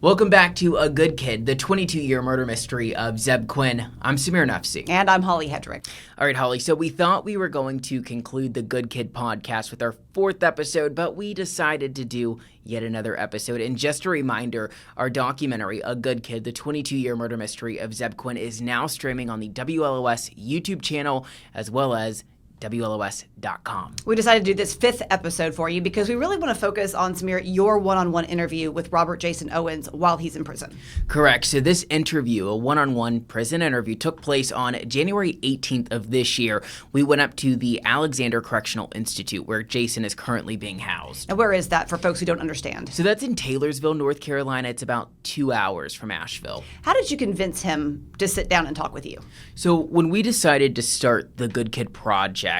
Welcome back to A Good Kid, the 22-year murder mystery of Zebb Quinn. I'm Samir Nafsi. And I'm Holly Hedrick. All right, Holly, so we thought we were going to conclude the Good Kid podcast with our 4th episode, but we decided to do yet another episode. And just a reminder, our documentary, A Good Kid, the 22-year murder mystery of Zebb Quinn, is now streaming on the WLOS YouTube channel as well as WLOS.com. We decided to do this 5th episode for you because we really want to focus on, Samir, your one-on-one interview with Robert Jason Owens while he's in prison. Correct. So this interview, a one-on-one prison interview, took place on January 18th of this year. We went up to the Alexander Correctional Institute where Jason is currently being housed. And where is that for folks who don't understand? So that's in Taylorsville, North Carolina. It's about 2 hours from Asheville. How did you convince him to sit down and talk with you? So when we decided to start the Good Kid Project,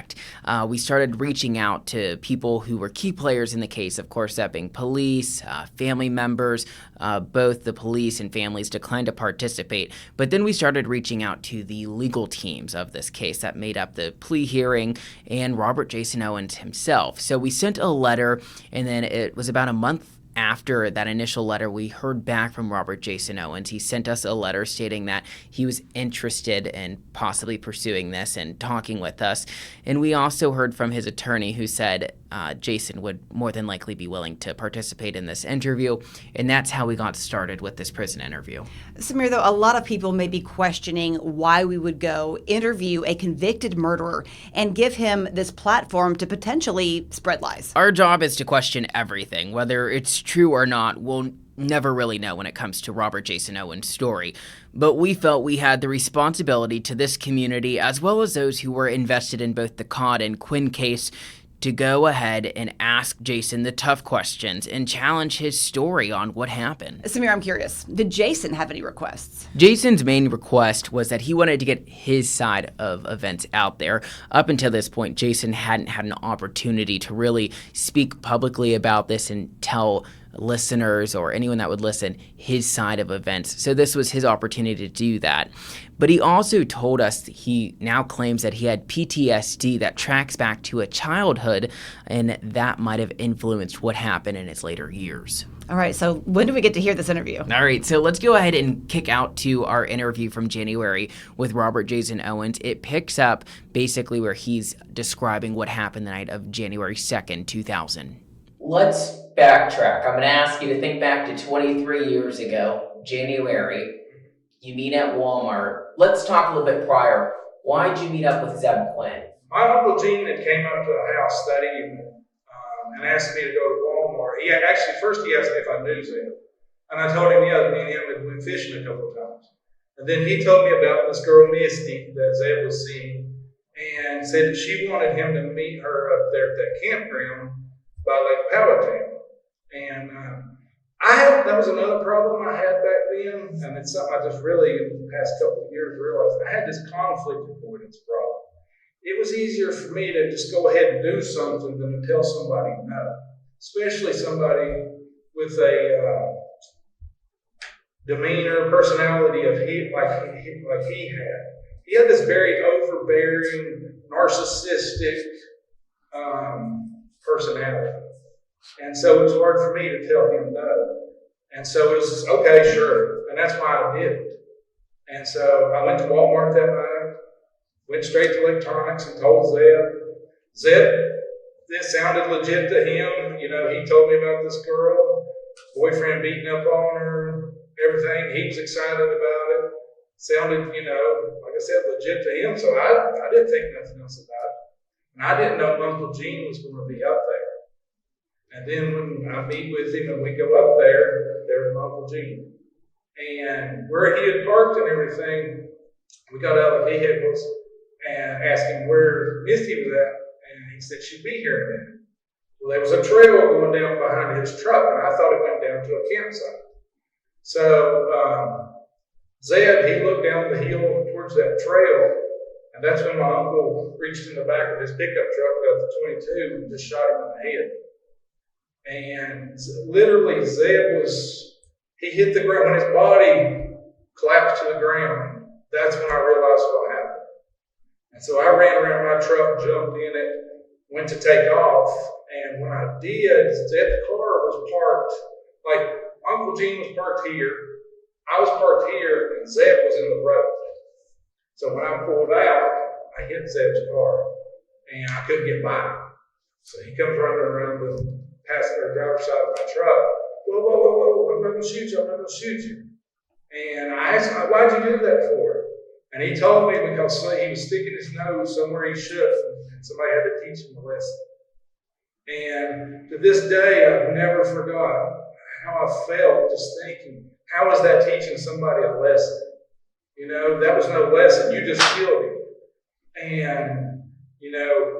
we started reaching out to people who were key players in the case, of course, that being police, family members. Both the police and families declined to participate. But then we started reaching out to the legal teams of this case that made up the plea hearing and Robert Jason Owens himself. So we sent a letter, and then it was about a month after that initial letter, we heard back from Robert Jason Owens. He sent us a letter stating that he was interested in possibly pursuing this and talking with us. And we also heard from his attorney who said Jason would more than likely be willing to participate in this interview. And that's how we got started with this prison interview. Samir, though, a lot of people may be questioning why we would go interview a convicted murderer and give him this platform to potentially spread lies. Our job is to question everything, whether it's true or not. We'll never really know when it comes to Robert Jason Owens' story. But we felt we had the responsibility to this community, as well as those who were invested in both the Codd and Quinn case, to go ahead and ask Jason the tough questions and challenge his story on what happened. Samir, I'm curious. Did Jason have any requests? Jason's main request was that he wanted to get his side of events out there. Up until this point, Jason hadn't had an opportunity to really speak publicly about this and tell listeners or anyone that would listen his side of events. So this was his opportunity to do that. But he also told us he now claims that he had PTSD that tracks back to a childhood, and that might have influenced what happened in his later years. All right, so when do we get to hear this interview? All right, so let's go ahead and kick out to our interview from January with Robert Jason Owens. It picks up basically where he's describing what happened the night of January 2nd, 2000. Let's backtrack. I'm going to ask you to think back to 23 years ago, January. You meet at Walmart. Let's talk a little bit prior. Why did you meet up with Zebb Quinn? My Uncle Gene had came up to the house that evening and asked me to go to Walmart. First he asked me if I knew Zebb. And I told him, yeah, me and him had went fishing a couple of times. And then he told me about this girl, Misty, that Zebb was seeing, and said that she wanted him to meet her up there at that campground by Lake Powhatan. And that was another problem I had back then, and it's something I just really, in the past couple of years, realized. I had this conflict avoidance problem. It was easier for me to just go ahead and do something than to tell somebody no, especially somebody with a demeanor, personality of like he had. He had this very overbearing, narcissistic personality. And so it was hard for me to tell him no. And so it was just, okay, sure. And that's why I did it. And so I went to Walmart that night, went straight to electronics and told Zebb, it sounded legit to him. You know, he told me about this girl, boyfriend beating up on her, everything. He was excited about it. Sounded, like I said, legit to him. So I didn't think nothing else about it. And I didn't know Uncle Gene was going to be up there. And then when I meet with him and we go up there's Uncle Gene. And where he had parked and everything, we got out of the vehicles and asked him where Misty was at. And he said she'd be here in a minute. Well, there was a trail going down behind his truck, and I thought it went down to a campsite. So Zebb, he looked down the hill towards that trail, and that's when my uncle reached in the back of his pickup truck, got the .22, and just shot him in the head. And literally, Zebb he hit the ground. When his body collapsed to the ground, that's when I realized what happened. And so I ran around my truck, jumped in it, went to take off. And when I did, Zebb's car was parked like Uncle Gene was parked here, I was parked here, and Zebb was in the road. So when I pulled out, I hit Zebb's car, and I couldn't get by. So he comes running around the passenger driver's side of my truck. Whoa, whoa, whoa, whoa, I'm not going to shoot you, I'm not going to shoot you. And I asked him, why'd you do that for? And he told me because he was sticking his nose somewhere he shouldn't, and somebody had to teach him a lesson. And to this day, I've never forgot how I felt just thinking, how is that teaching somebody a lesson? You know, that was no lesson, you just killed him. And, you know,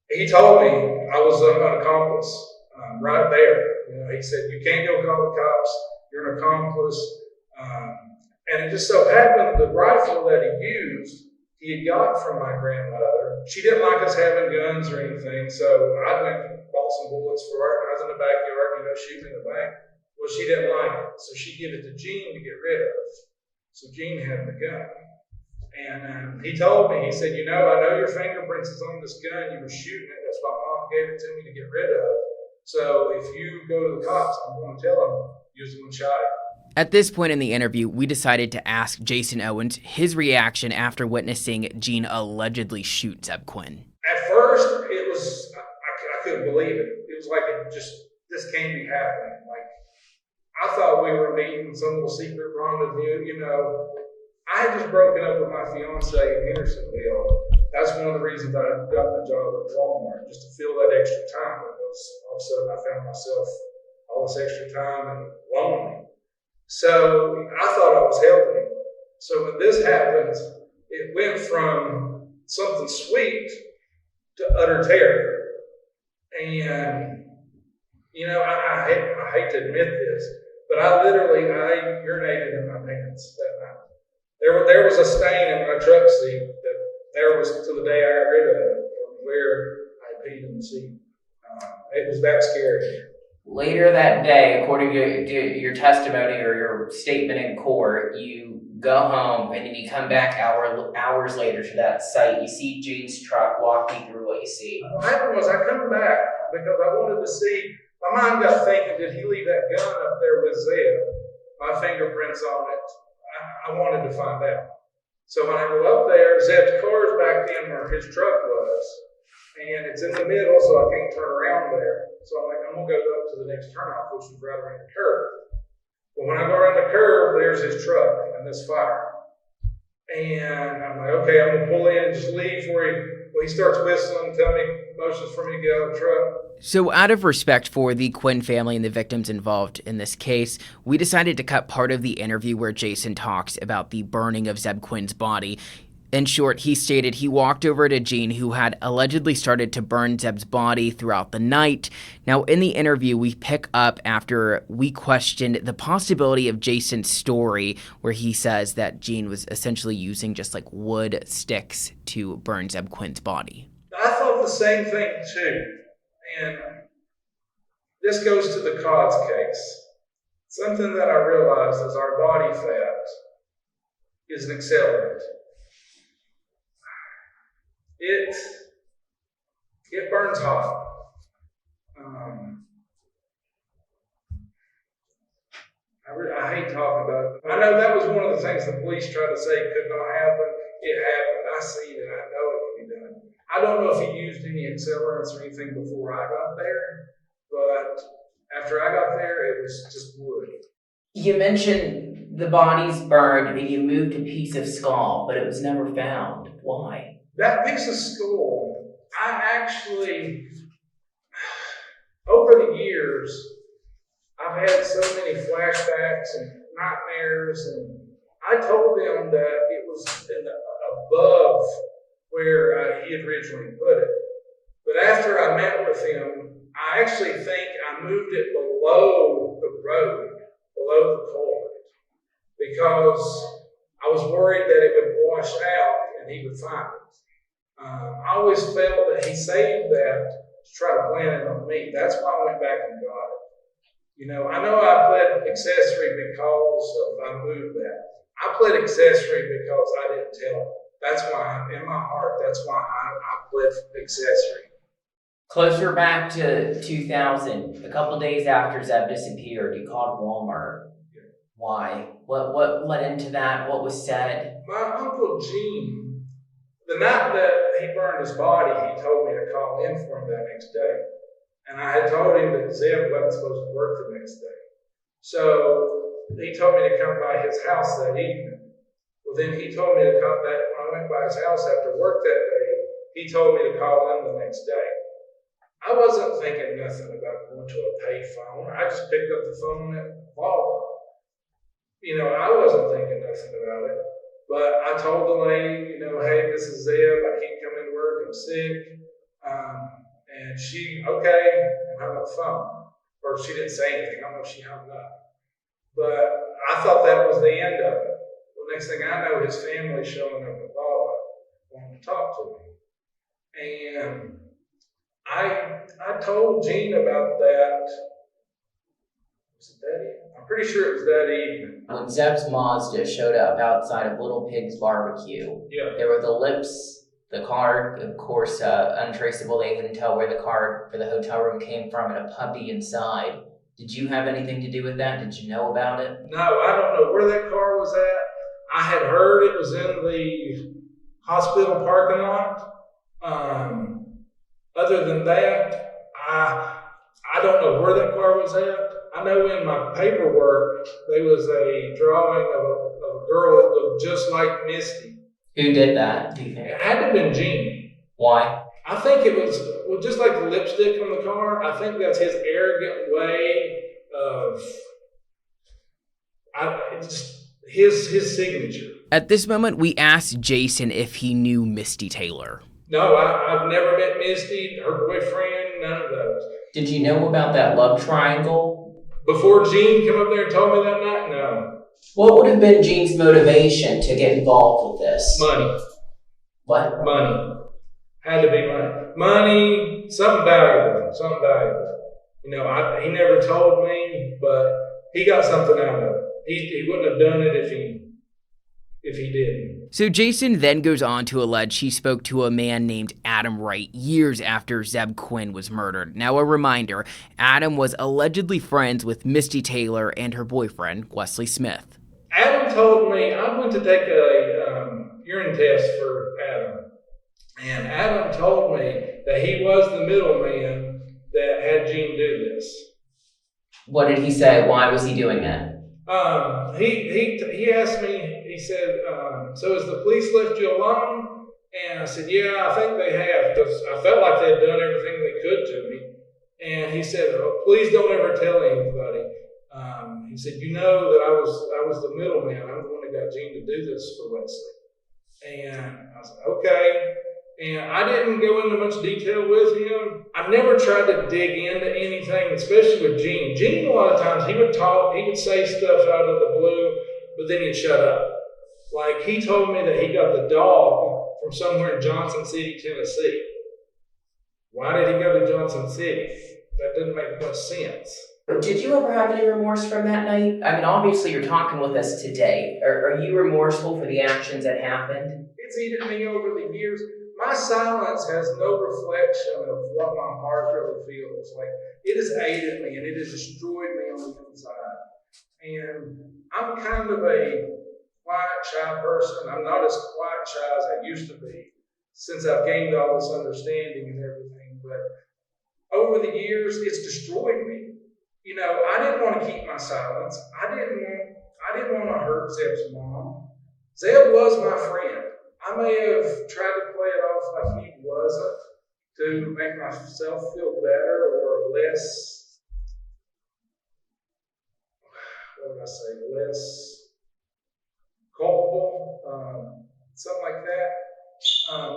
he told me I was an accomplice right there. You know, he said, you can't go call the cops, you're an accomplice. And it just so happened the rifle that he used, he had got from my grandmother. She didn't like us having guns or anything, so I went and bought some bullets for her. I was in the backyard, you know, shooting in the back. Well, she didn't like it, so she gave it to Gene to get rid of. So Gene had the gun. And he told me, he said, you know, I know your fingerprints is on this gun, you were shooting it, that's why Mom gave it to me to get rid of. So if you go to the cops, I'm going to tell them you was the one shot it. At this point in the interview, we decided to ask Jason Owens his reaction after witnessing Gene allegedly shoot Zebb Quinn. At first, it was, I couldn't believe it. It was like, this can't be happening. Like, I thought we were meeting some little secret rendezvous, you know. I had just broken up with my fiance in Hendersonville. That's one of the reasons I got the job at Walmart, just to fill that extra time, because all of a sudden I found myself all this extra time and lonely. So I thought I was helping him. So when this happened, it went from something sweet to utter terror. And, you know, I hate to admit this, but I urinated in my pants that night. There was a stain in my truck seat that there was to the day I got rid of it from where I peed in the seat. It was that scary. Later that day, according to your testimony or your statement in court, you go home and then you come back hours later to that site. You see Gene's truck. Walk me through what you see. What happened was I come back because I wanted to see. My mind got thinking, did he leave that gun up there with Zebb? My fingerprints on it. I wanted to find out. So when I go up there, Zebb's car's back in where his truck was. And it's in the middle, so I can't turn around there. So I'm like, I'm going to go up to the next turnoff, which is right around the curve. But when I go around the curve, there's his truck and this fire. And I'm like, okay, I'm going to pull in and just leave for him. Well, he starts whistling, telling me, motions for me to get out of the truck. So out of respect for the Quinn family and the victims involved in this case, we decided to cut part of the interview where Jason talks about the burning of Zebb Quinn's body. In short, he stated he walked over to Gene, who had allegedly started to burn Zebb's body throughout the night. Now, in the interview, we pick up after we questioned the possibility of Jason's story, where he says that Gene was essentially using just like wood sticks to burn Zebb Quinn's body. I thought the same thing too. And this goes to the cause case. Something that I realized is our body fat is an accelerant. It burns hot. I hate talking about it. I know that was one of the things the police tried to say could not happen. It happened. I see it. I know it can be done. I don't know if he used any accelerants or anything before I got there, but after I got there, it was just wood. You mentioned the body's burned and you moved a piece of skull, but it was never found. Why? That piece of skull, I actually, over the years, I've had so many flashbacks and nightmares, and I told them that it was above where he had originally put it. But after I met with him, I actually think I moved it below the road, below the culvert, because I was worried that it would wash out and he would find it. I always felt that he saved that to try to plant it on me. That's why I went back and got it. You know I pled accessory because I moved that. I pled accessory because I didn't tell him. That's why, in my heart, that's why I pled accessory. Closer back to 2000, a couple days after Zebb disappeared, you called Walmart. Why? What led into that? What was said? My Uncle Gene, the night that he burned his body, he told me to call in for him that next day. And I had told him that Zebb wasn't supposed to work the next day. So he told me to come by his house that evening. Well, then he told me to come back. When I went by his house after work that day, he told me to call in the next day. I wasn't thinking nothing about going to a pay phone. I just picked up the phone at Volvo. I wasn't thinking nothing about it. But I told the lady, hey, this is Zebb. I can't come into work. I'm sick. And she, okay, and hung up the phone. Or she didn't say anything. I don't know if she hung up. But I thought that was the end of it. Well, next thing I know, his family showing up at Volvo wanting to talk to me. And I told Gene about that. Was it that evening? I'm pretty sure it was that evening. When Zebb's Mazda showed up outside of Little Pig's barbecue, there were the lips, the card, of course, untraceable. They couldn't tell where the card for the hotel room came from, and a puppy inside. Did you have anything to do with that? Did you know about it? No, I don't know where that car was at. I had heard it was in the hospital parking lot. Other than that, I don't know where that car was at. I know in my paperwork there was a drawing of a girl that looked just like Misty. Who did that, do you think? It had to have been Gene. Why? I think it was, just like the lipstick on the car, I think that's his arrogant way of, his signature. At this moment, we asked Jason if he knew Misty Taylor. No, I've never met Misty, her boyfriend, none of those. Did you know about that love triangle? Before Gene came up there and told me that night? No. What would have been Gene's motivation to get involved with this? Money. What? Money. Had to be money. Money, something valuable. He never told me, but he got something out of it. He wouldn't have done it if he didn't. So Jason then goes on to allege he spoke to a man named Adam Wright years after Zebb Quinn was murdered. Now, a reminder, Adam was allegedly friends with Misty Taylor and her boyfriend, Wesley Smith. Adam told me, I went to take a urine test for Adam, and Adam told me that he was the middleman that had Gene do this. What did he say? Why was he doing that? He asked me, he said, so has the police left you alone? And I said, yeah, I think they have, because I felt like they had done everything they could to me. And he said, oh, please don't ever tell anybody. He said, you know that I was the middleman. I'm the one that got Gene to do this for Wesley. And I said, okay. And I didn't go into much detail with him. I never tried to dig into anything, especially with Gene. Gene, a lot of times, he would talk, he would say stuff out of the blue, but then he'd shut up. Like, he told me that he got the dog from somewhere in Johnson City, Tennessee. Why did he go to Johnson City? That didn't make much sense. Did you ever have any remorse from that night? I mean, obviously you're talking with us today. Are you remorseful for the actions that happened? It's eaten me over the years. My silence has no reflection of what my heart really feels. Like, it has aided me and it has destroyed me on the inside. And I'm kind of a quiet, shy person. I'm not as quiet, shy as I used to be since I've gained all this understanding and everything. But over the years, it's destroyed me. I didn't want to keep my silence. I didn't want to hurt Zebb's mom. Zebb was my friend. I may have tried to play it off like he wasn't to make myself feel better or less, less culpable, something like that.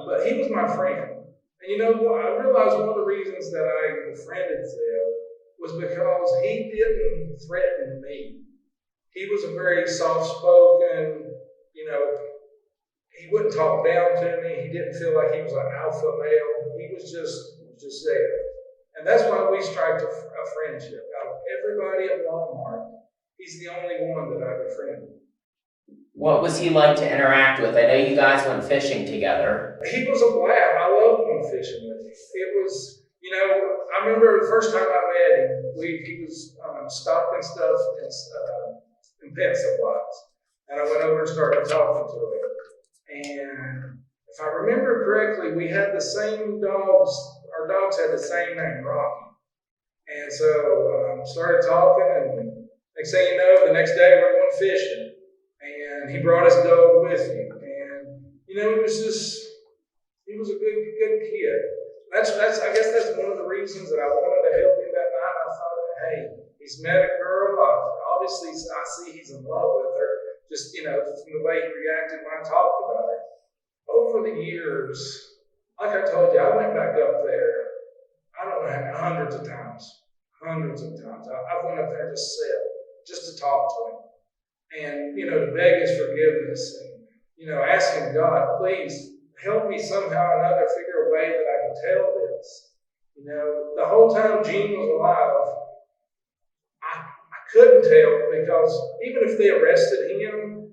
But he was my friend. And I realized one of the reasons that I befriended Zebb was because he didn't threaten me. He was a very soft-spoken, he wouldn't talk down to me. He didn't feel like he was an alpha male. He was just there. And that's why we striked a friendship. Out of everybody at Walmart, he's the only one that I befriended. What was he like to interact with? I know you guys went fishing together. He was a blast. I loved going fishing with him. It was, I remember the first time I met him, he was stocking stuff in pet supplies. And I went over and started talking to him. And if I remember correctly, we had the same dogs. Our dogs had the same name, Rocky. And so started talking, and next thing you know, the next day we're going fishing. And he brought his dog with him. And, he was a good kid. I guess that's one of the reasons that I wanted to help him that night. I thought, hey, he's met a girl. Obviously, I see he's in love with her. Just, from the way he reacted when I talked about her. Over the years, like I told you, I went back up there, I don't know, hundreds of times. I went up there to sit, just to talk to him. And, to beg his forgiveness and, asking God, please help me somehow or another figure a way that I can tell this. The whole time Gene was alive, I couldn't tell, because even if they arrested him,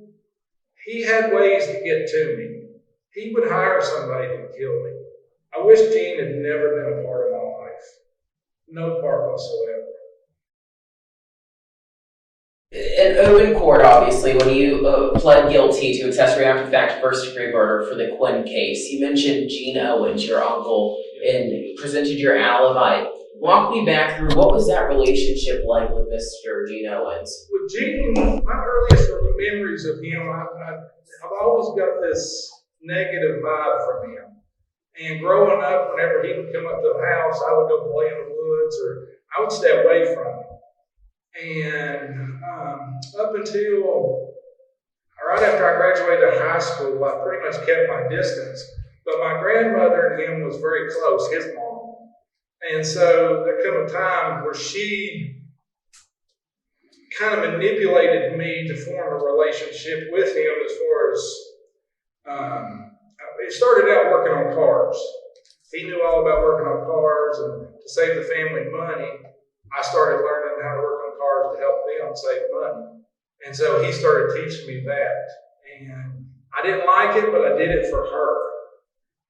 he had ways to get to me. He would hire somebody to kill me. I wish Gene had never been a part of my life. No part whatsoever. And in court, obviously, when you pled guilty to accessory after the fact first-degree murder for the Quinn case, you mentioned Gene Owens, your uncle, and presented your alibi. Walk me back through, what was that relationship like with Mr. Gene Owens? With Gene, my earliest memories of him, I've always got this negative vibe from him. And growing up, whenever he would come up to the house, I would go play in the woods, or I would stay away from him. And up until right after I graduated high school, I pretty much kept my distance. But my grandmother and him was very close, his mom. And so there came a time where she kind of manipulated me to form a relationship with him, as far as it started out working on cars. He knew all about working on cars, and to save the family money, I started learning how to work on cars to help them save money. And so he started teaching me that. And I didn't like it, but I did it for her.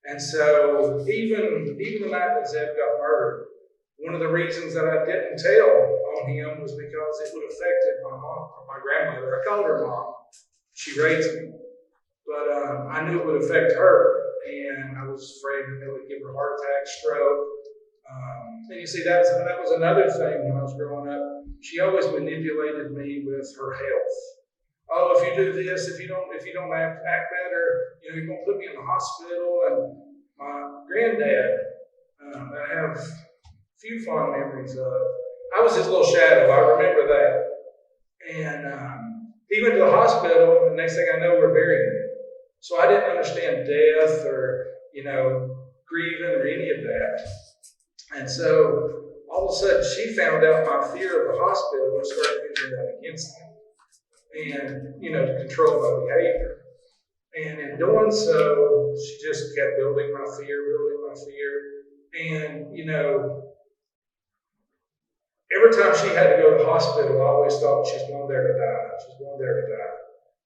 And so even the night that Zebb got murdered, one of the reasons that I didn't tell on him was because it would have affected my mom, or my grandmother. I called her mom. She raised me. But I knew it would affect her. And I was afraid that it would give her a heart attack, stroke. And you see, that was another thing when I was growing up. She always manipulated me with her health. Oh, if you do this, if you don't act better, you're going to put me in the hospital. And my granddad, I have a few fond memories of. I was his little shadow. I remember that. And he went to the hospital, and the next thing I know, we're burying him. So I didn't understand death or, grieving or any of that. And so all of a sudden she found out my fear of the hospital and started using that against me. And, to control my behavior. And in doing so, she just kept building my fear. And, every time she had to go to the hospital, I always thought she's going there to die.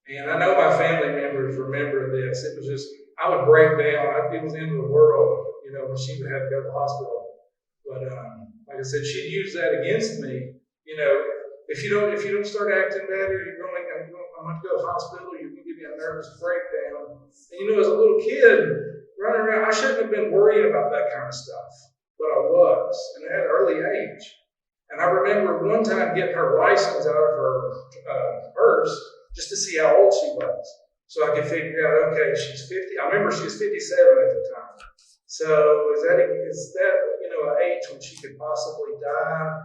And I know my family members remember this. It was just, I would break down. It was the end of the world, when she would have to go to the hospital. But like I said, she'd use that against me. If you don't start acting better, I'm going to go to the hospital. You're going to give me a nervous breakdown. And as a little kid running around, I shouldn't have been worrying about that kind of stuff, but I was, and at an early age. And I remember one time getting her license out of her purse just to see how old she was, so I could figure out, okay, she's 50. I remember she was 57 at the time. So is that an age when she could possibly die?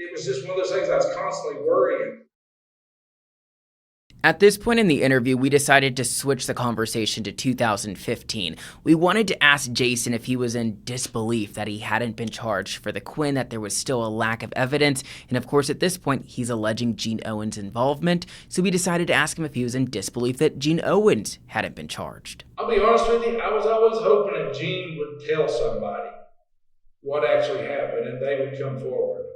It was just one of those things I was constantly worrying. At this point in the interview, we decided to switch the conversation to 2015. We wanted to ask Jason if he was in disbelief that he hadn't been charged for the Quinn, that there was still a lack of evidence. And of course, at this point, he's alleging Gene Owens' involvement. So we decided to ask him if he was in disbelief that Gene Owens hadn't been charged. I'll be honest with you, I was always hoping that Gene would tell somebody what actually happened and they would come forward.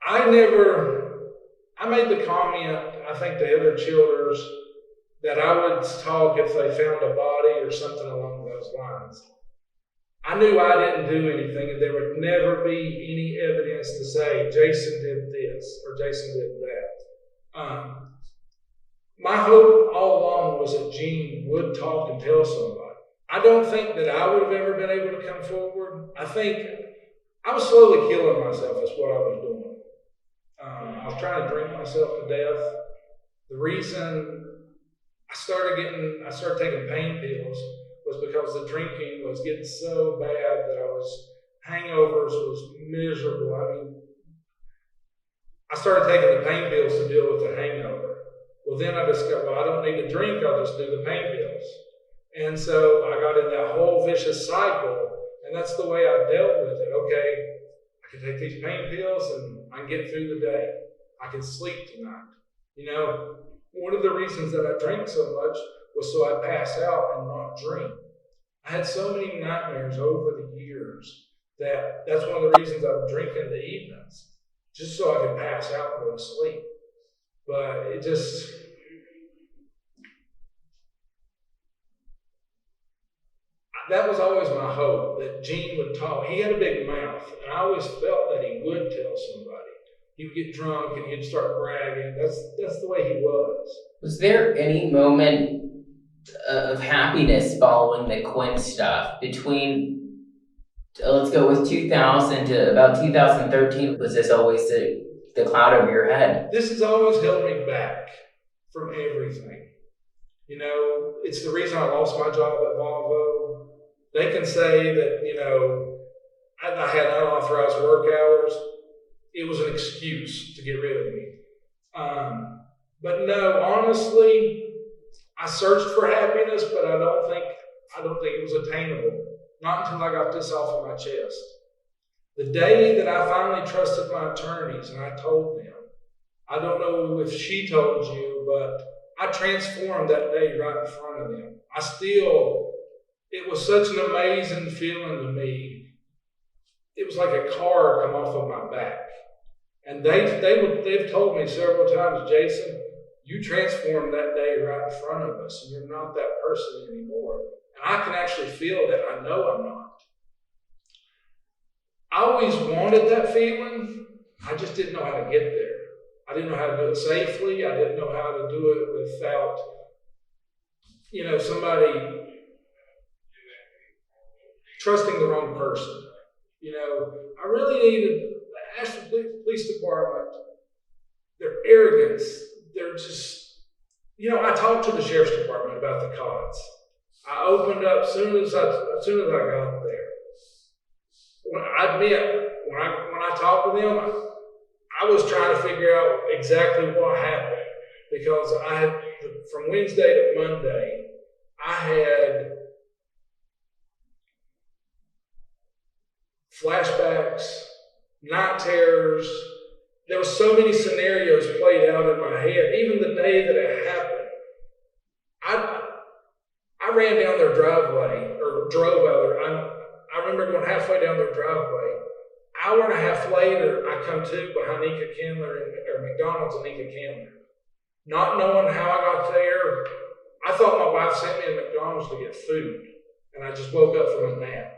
I made the comment, I think, to other chillers, that I would talk if they found a body or something along those lines. I knew I didn't do anything, and there would never be any evidence to say Jason did this or Jason did that. My hope all along was that Gene would talk and tell somebody. I don't think that I would have ever been able to come forward. I think I was slowly killing myself, is what I was doing. I was trying to drink myself to death. The reason I started taking pain pills was because the drinking was getting so bad that hangovers was miserable. I mean, I started taking the pain pills to deal with the hangover. Well, then I discovered, I don't need to drink, I'll just do the pain pills. And so I got in that whole vicious cycle, and that's the way I dealt with it. Okay, I can take these pain pills and I can get through the day. I can sleep tonight. One of the reasons that I drank so much was so I'd pass out and not drink. I had so many nightmares over the years that's one of the reasons I would drink in the evenings, just so I could pass out and go to sleep. But that was always my hope, that Gene would talk. He had a big mouth, and I always felt that he would tell somebody. He would get drunk and he'd start bragging. That's the way he was. Was there any moment of happiness following the Quinn stuff between, let's go with 2000 to about 2013? Was this always the cloud over your head? This has always held me back from everything. It's the reason I lost my job at Volvo. They can say that, I had unauthorized work hours. It was an excuse to get rid of me. But no, honestly, I searched for happiness, but I don't think it was attainable. Not until I got this off of my chest. The day that I finally trusted my attorneys and I told them, I don't know if she told you, but I transformed that day right in front of them. It was such an amazing feeling to me. It was like a car come off of my back. And they've told me several times, Jason, you transformed that day right in front of us, and you're not that person anymore. And I can actually feel that. I know I'm not. I always wanted that feeling. I just didn't know how to get there. I didn't know how to do it safely. I didn't know how to do it without, somebody trusting the wrong person. I really needed the Asheville Police Department, their arrogance, they're just, I talked to the Sheriff's Department about the cots. I opened up as soon as I got there. When I talked to them, I was trying to figure out exactly what happened, because from Wednesday to Monday, I had flashbacks, night terrors. There were so many scenarios played out in my head. Even the day that it happened, I ran down their driveway, or drove out there. I remember going halfway down their driveway. Hour and a half later, I come to behind Nika Candler, or McDonald's and Nika Candler. Not knowing how I got there, I thought my wife sent me to McDonald's to get food, and I just woke up from a nap.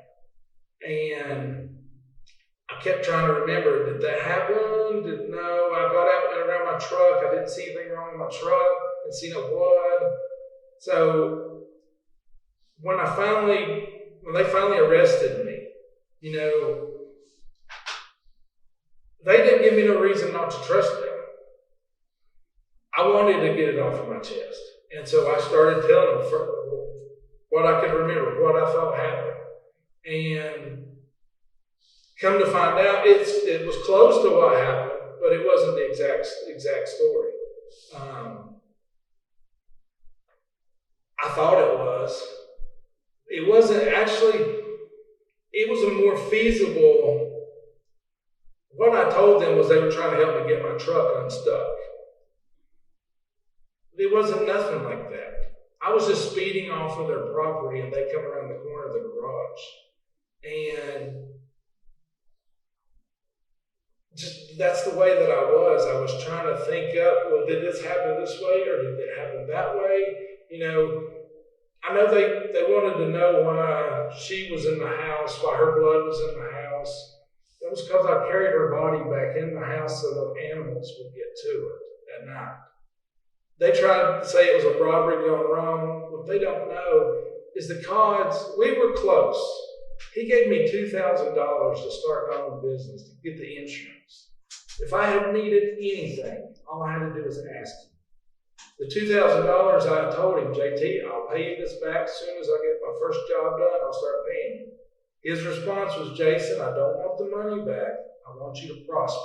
And I kept trying to remember, did that happen? No, I got out and went around my truck. I didn't see anything wrong with my truck. Didn't see no blood. So when they finally arrested me, they didn't give me no reason not to trust them. I wanted to get it off of my chest. And so I started telling them what I could remember, what I thought happened. And come to find out, it was close to what happened, but it wasn't the exact story. I thought it was. It wasn't actually. It was a more feasible. What I told them was they were trying to help me get my truck unstuck. It wasn't nothing like that. I was just speeding off of their property, and they come around the corner of the garage. And just that's the way that I was. I was trying to think up, well, did this happen this way or did it happen that way? I know they wanted to know why she was in the house, why her blood was in the house. It was because I carried her body back in the house so no animals would get to it at night. They tried to say it was a robbery gone wrong. What they don't know is the Codds, we were close. He gave me $2,000 to start my own business, to get the insurance. If I had needed anything, all I had to do was ask him. The $2,000, I told him, JT, I'll pay you this back as soon as I get my first job done, I'll start paying you. His response was, Jason, I don't want the money back. I want you to prosper.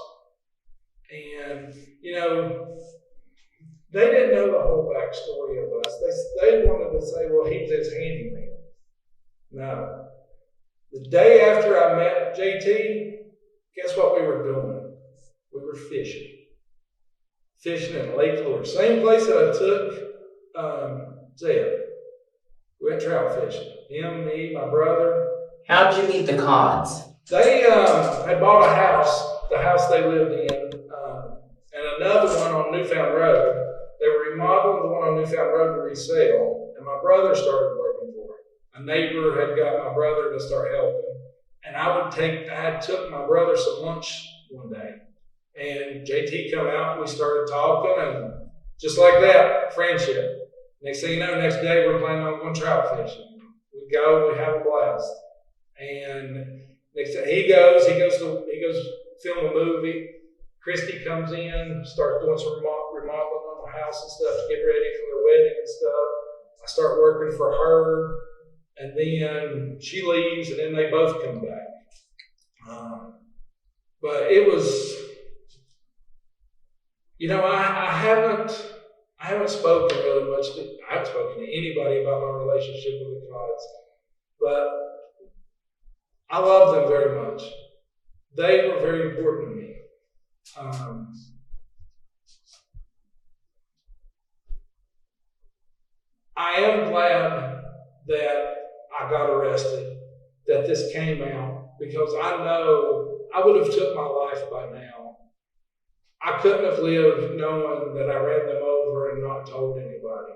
And, they didn't know the whole backstory of us. They wanted to say, well, he was his handyman. No. The day after I met JT, guess what we were doing? We were fishing. Fishing in Lake Florida. Same place that I took Zebb. We went trout fishing. Him, me, my brother. How'd you meet the Codds? They had bought a house, the house they lived in, and another one on Newfound Road. They were remodeling the one on Newfound Road to resell, and my brother started working for it. A neighbor had got my brother to start helping, and I took my brother some lunch one day, and JT come out, and we started talking, and just like that, friendship. Next thing you know, next day we're planning on going trout fishing. We go, we have a blast. And next thing he goes film a movie. Christy comes in, starts doing some remodeling on the house and stuff to get ready for the wedding and stuff. I start working for her, and then she leaves, and then they both come back. But it was, I haven't spoken really much. I haven't spoken to anybody about my relationship with the Codds, but I love them very much. They were very important to me. I am glad that I got arrested, that this came out, because I know I would have took my life by now. I couldn't have lived knowing that I ran them over and not told anybody.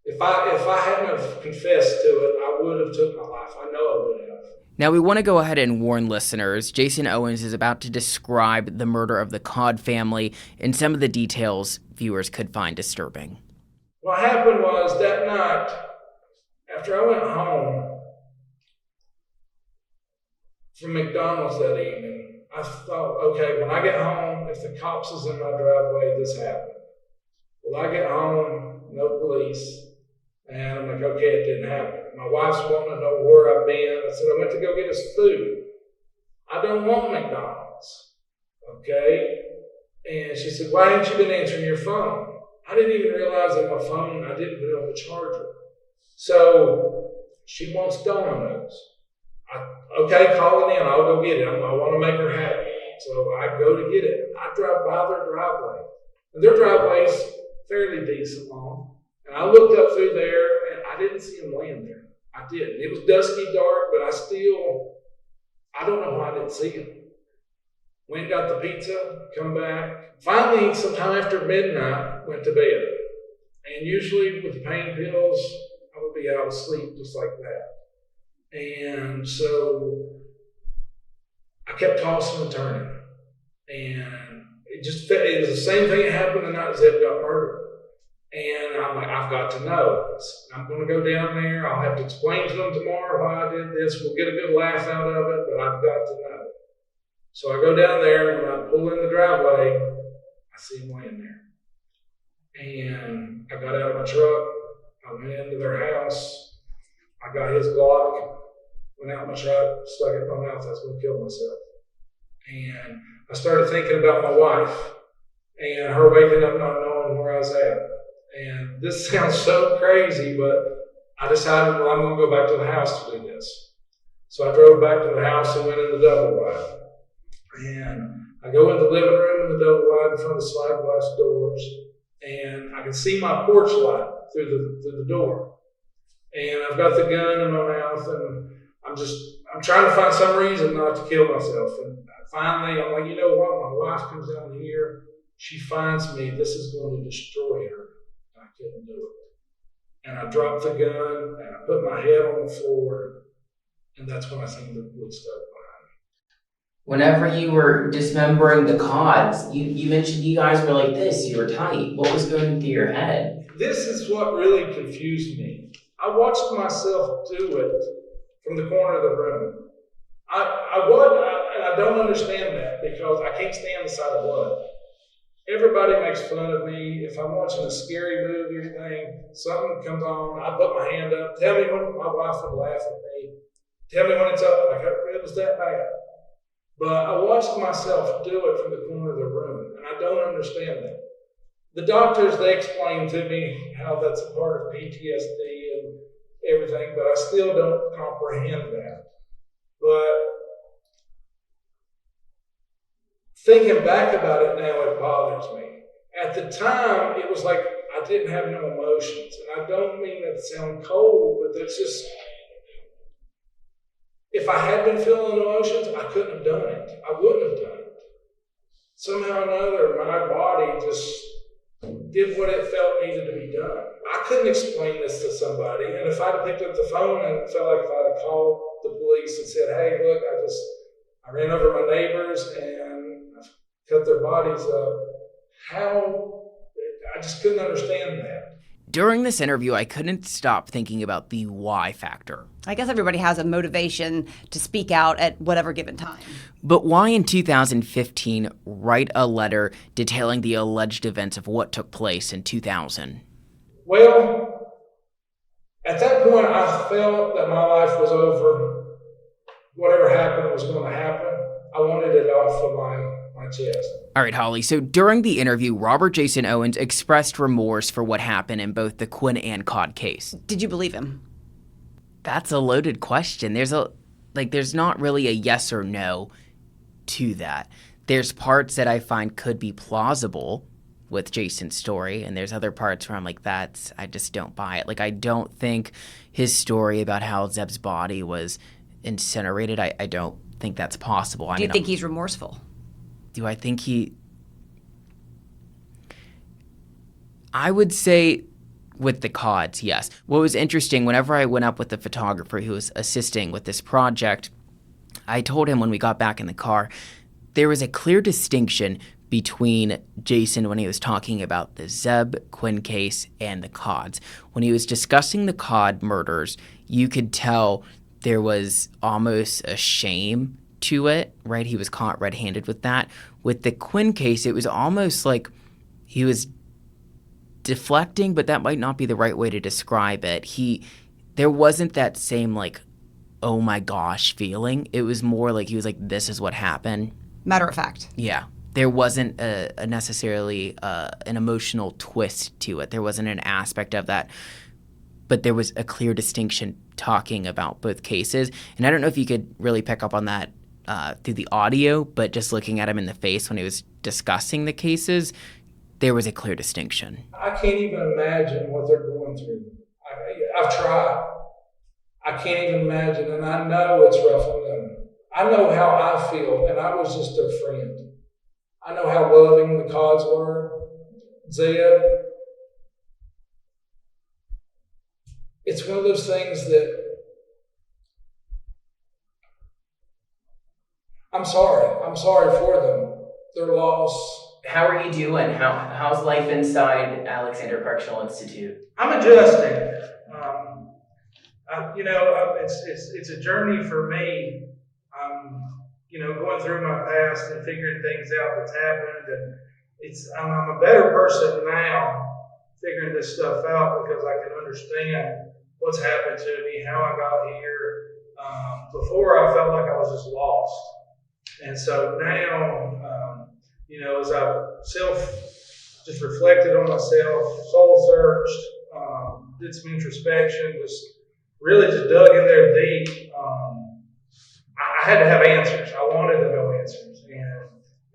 If I hadn't have confessed to it, I would have took my life. I know I would have. Now, we want to go ahead and warn listeners. Jason Owens is about to describe the murder of the Codd family and some of the details viewers could find disturbing. What happened was that night, after I went home from McDonald's that evening, I thought, okay, when I get home, if the cops is in my driveway, this happened. Well, I get home, no police. And I'm like, okay, it didn't happen. My wife's wanting to know where I've been. I said, I went to go get us food. I don't want McDonald's. Okay? And she said, why haven't you been answering your phone? I didn't even realize that my phone, I didn't put it on the charger. So she wants Domino's. Okay, call it in. I'll go get it. I want to make her happy. So I go to get it. I drive by their driveway. And their driveway's fairly decent long. And I looked up through there, and I didn't see him laying there. I didn't. It was dusky dark, but I don't know why I didn't see him. Went and got the pizza, come back. Finally, sometime after midnight, went to bed. And usually with pain pills, I would be out of sleep just like that. And so I kept tossing and turning. And it was the same thing that happened the night Zebb got murdered. And I'm like, I've got to know. I'm going to go down there. I'll have to explain to them tomorrow why I did this. We'll get a good laugh out of it, but I've got to know. So I go down there, and when I pull in the driveway, I see him laying there. And I got out of my truck. I went into their house. I got his Glock, went out my truck, stuck it in my mouth. I was going to kill myself. And I started thinking about my wife and her waking up not knowing where I was at. And this sounds so crazy, but I decided, well, I'm going to go back to the house to do this. So I drove back to the house and went in the double wide. And I go in the living room in the double wide in front of the slide glass doors, and I can see my porch light through the door. And I've got the gun in my mouth, and I'm trying to find some reason not to kill myself. And finally, I'm like, you know what? My wife comes down here. She finds me. This is going to destroy her. I couldn't do it. and I dropped the gun, and I put my head on the floor, and that's when I seen the wood stuff behind me. Whenever you were dismembering the cods, you mentioned you guys were like this, you were tight. What was going through your head? This is what really confused me. I watched myself do it from the corner of the room. And I don't understand that because I can't stand the sight of blood. Everybody makes fun of me. If I'm watching a scary movie or anything, something comes on, I put my hand up. Tell me when my wife would laugh at me. Tell me when it's up. Like, it was that bad. But I watched myself do it from the corner of the room, and I don't understand that. The doctors, they explained to me how that's a part of PTSD and everything, but I still don't comprehend that. But thinking back about it now, it bothers me. At the time, it was like I didn't have no emotions. And I don't mean that to sound cold, but that's just, if I had been feeling emotions, I couldn't have done it. I wouldn't have done it. Somehow or another, my body just did what it felt needed to be done. I couldn't explain this to somebody. And if I'd have picked up the phone and felt like if I'd have called the police and said, hey, look, I ran over my neighbors and I cut their bodies up, I just couldn't understand that. During this interview, I couldn't stop thinking about the why factor. I guess everybody has a motivation to speak out at whatever given time. But why in 2015 write a letter detailing the alleged events of what took place in 2000? Well, at that point, I felt that my life was over. Whatever happened was going to happen. I wanted it off of my chest. All right, Holly. So during the interview, Robert Jason Owens expressed remorse for what happened in both the Quinn and Cod case. Did you believe him? That's a loaded question. There's not really a yes or no to that. There's parts that I find could be plausible with Jason's story, and there's other parts where I'm like, I just don't buy it. Like, I don't think his story about how Zebb's body was incinerated, I don't think that's possible. Do you think he's remorseful? Do I think I would say with the cods, yes. What was interesting, whenever I went up with the photographer who was assisting with this project, I told him when we got back in the car, there was a clear distinction between Jason when he was talking about the Zebb Quinn case and the cods. When he was discussing the cod murders, you could tell there was almost a shame to it, right? He was caught red-handed with that. With the Quinn case, it was almost like he was deflecting, but that might not be the right way to describe it. There wasn't that same like, oh my gosh feeling. It was more like he was like, this is what happened. Matter of fact. Yeah. There wasn't a necessarily an emotional twist to it. There wasn't an aspect of that. But there was a clear distinction talking about both cases. And I don't know if you could really pick up on that through the audio, but just looking at him in the face when he was discussing the cases, there was a clear distinction. I can't even imagine what they're going through. I've tried. I can't even imagine, and I know it's rough on them. I know how I feel, and I was just their friend. I know how loving the cods were. Zebb. It's one of those things that I'm sorry. I'm sorry for them. Their loss. How are you doing? How's life inside Alexander Correctional Institute? I'm adjusting. It's a journey for me. Going through my past and figuring things out that's happened, and I'm a better person now, figuring this stuff out because I can understand what's happened to me, how I got here. Before I felt like I was just lost, and so now, as I've just reflected on myself, soul searched, did some introspection, really just dug in there deep. I had to have answers. I wanted to know answers. And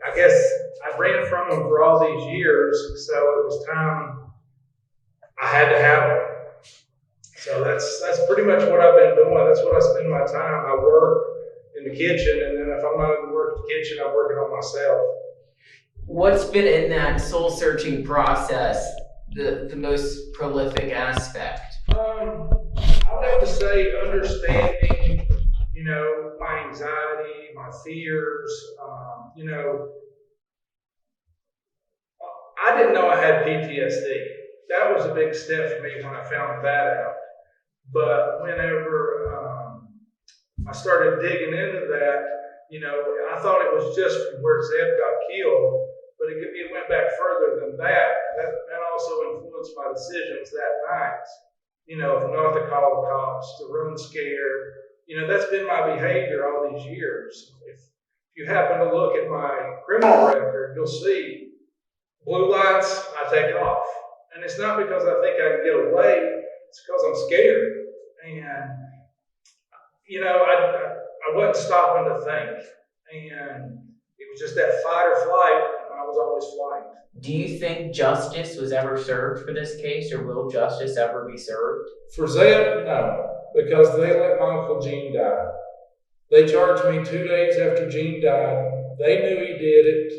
I guess I ran from them for all these years, so it was time I had to have them. So that's pretty much what I've been doing. That's what I spend my time. I work in the kitchen, and then if I'm not in the kitchen, I'm working on myself. What's been in that soul-searching process the most prolific aspect? I would have to say understanding, my anxiety, my fears. I didn't know I had PTSD. That was a big step for me when I found that out. But whenever I started digging into that, I thought it was just where Zebb got killed, but it went back further than that. That also influenced my decisions that night. If not to call the cops, to run scared. That's been my behavior all these years. If you happen to look at my criminal record, you'll see blue lights, I take off. And it's not because I think I can get away, it's because I'm scared. And, I wasn't stopping to think. And it was just that fight or flight, and I was always flight. Do you think justice was ever served for this case, or will justice ever be served? For Zebb, no, because they let my Uncle Gene die. They charged me 2 days after Gene died. They knew he did it.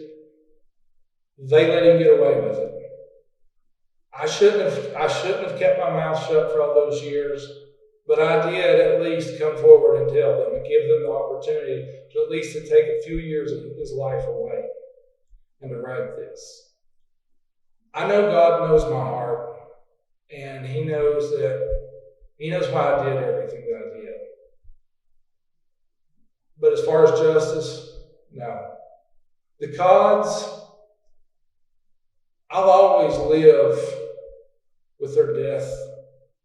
They let him get away with it. I shouldn't have kept my mouth shut for all those years, but I did at least come forward and tell them and give them the opportunity to at least to take a few years of his life away and to write this. I know God knows my heart, and He knows why I did everything that I did. But as far as justice, no. Because I'll always live with their death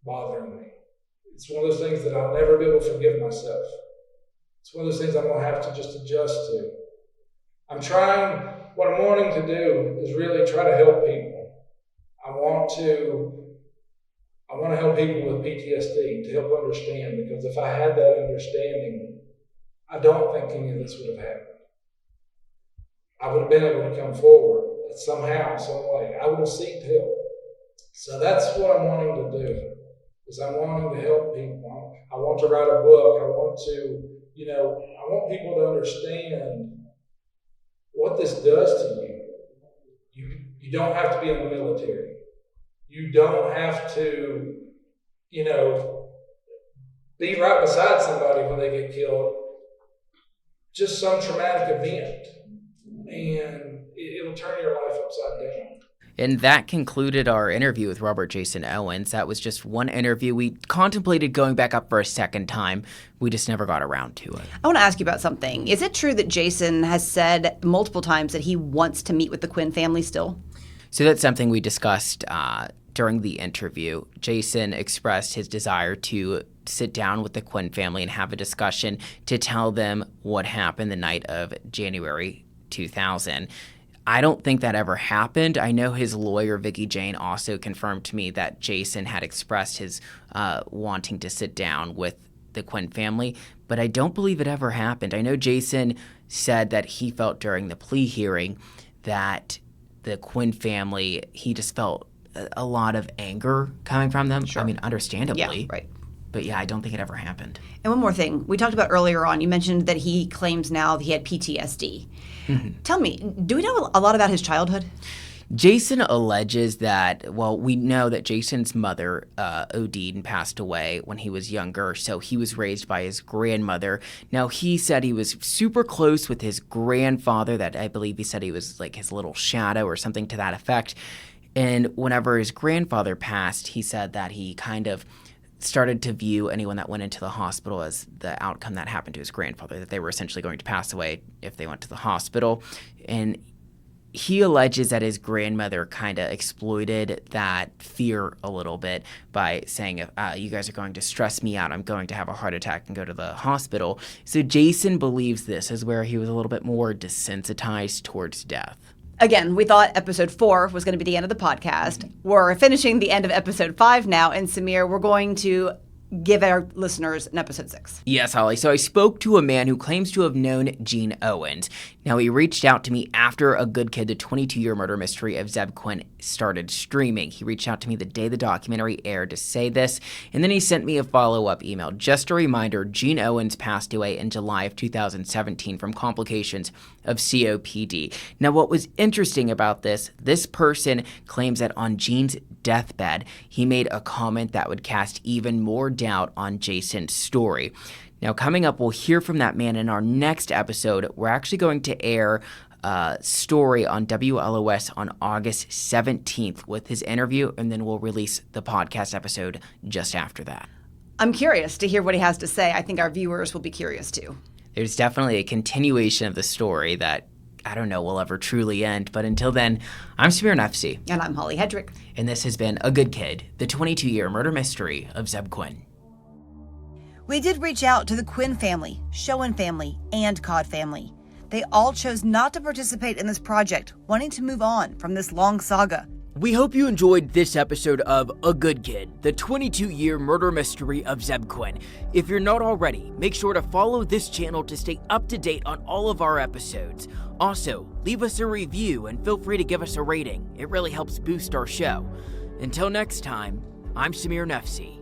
bothering me. It's one of those things that I'll never be able to forgive myself. It's one of those things I'm going to have to just adjust to. What I'm wanting to do is really try to help people. I want to help people with PTSD to help understand, because if I had that understanding, I don't think any of this would have happened. I would have been able to come forward somehow, some way. I would have sought help. So that's what I'm wanting to do, is I'm wanting to help people. I want to write a book. I want people to understand what this does to you. You don't have to be in the military. You don't have to, be right beside somebody when they get killed. Just some traumatic event, and it'll turn your life upside down. And that concluded our interview with Robert Jason Owens. That was just one interview. We contemplated going back up for a second time. We just never got around to it. I want to ask you about something. Is it true that Jason has said multiple times that he wants to meet with the Quinn family still? So that's something we discussed during the interview. Jason expressed his desire to sit down with the Quinn family and have a discussion to tell them what happened the night of January 2000. I don't think that ever happened. I know his lawyer, Vicky Jane, also confirmed to me that Jason had expressed his wanting to sit down with the Quinn family, but I don't believe it ever happened. I know Jason said that he felt during the plea hearing that the Quinn family, he just felt a lot of anger coming from them. Sure. I mean, understandably. Yeah, right. But yeah, I don't think it ever happened. And one more thing. We talked about earlier on, you mentioned that he claims now that he had PTSD. Mm-hmm. Tell me, do we know a lot about his childhood? Jason alleges that, we know that Jason's mother OD'd and passed away when he was younger, so he was raised by his grandmother. Now, he said he was super close with his grandfather, that I believe he said he was like his little shadow or something to that effect. And whenever his grandfather passed, he said that he kind of started to view anyone that went into the hospital as the outcome that happened to his grandfather, that they were essentially going to pass away if they went to the hospital. And he alleges that his grandmother kind of exploited that fear a little bit by saying, you guys are going to stress me out, I'm going to have a heart attack and go to the hospital. So Jason believes this is where he was a little bit more desensitized towards death. Again, we thought episode 4 was going to be the end of the podcast. We're finishing the end of episode 5 now, and Samir, we're going to give our listeners in episode 6. Yes, Holly. So I spoke to a man who claims to have known Gene Owens. Now, he reached out to me after A Good Kid, the 22-year murder mystery of Zebb Quinn, started streaming. He reached out to me the day the documentary aired to say this, and then he sent me a follow-up email. Just a reminder, Gene Owens passed away in July of 2017 from complications of COPD. Now, what was interesting about this person claims that on Gene's deathbed, he made a comment that would cast even more doubt on Jason's story. Now, coming up, we'll hear from that man in our next episode. We're actually going to air a story on WLOS on August 17th with his interview, and then we'll release the podcast episode just after that. I'm curious to hear what he has to say. I think our viewers will be curious too. There's definitely a continuation of the story that I don't know will ever truly end. But until then, I'm Samir Nefsi. And I'm Holly Hedrick. And this has been A Good Kid, the 22-year murder mystery of Zebb Quinn. We did reach out to the Quinn family, Schoen family, and Codd family. They all chose not to participate in this project, wanting to move on from this long saga. We hope you enjoyed this episode of A Good Kid, the 22-year murder mystery of Zebb Quinn. If you're not already, make sure to follow this channel to stay up to date on all of our episodes. Also, leave us a review and feel free to give us a rating. It really helps boost our show. Until next time, I'm Samir Nefsi.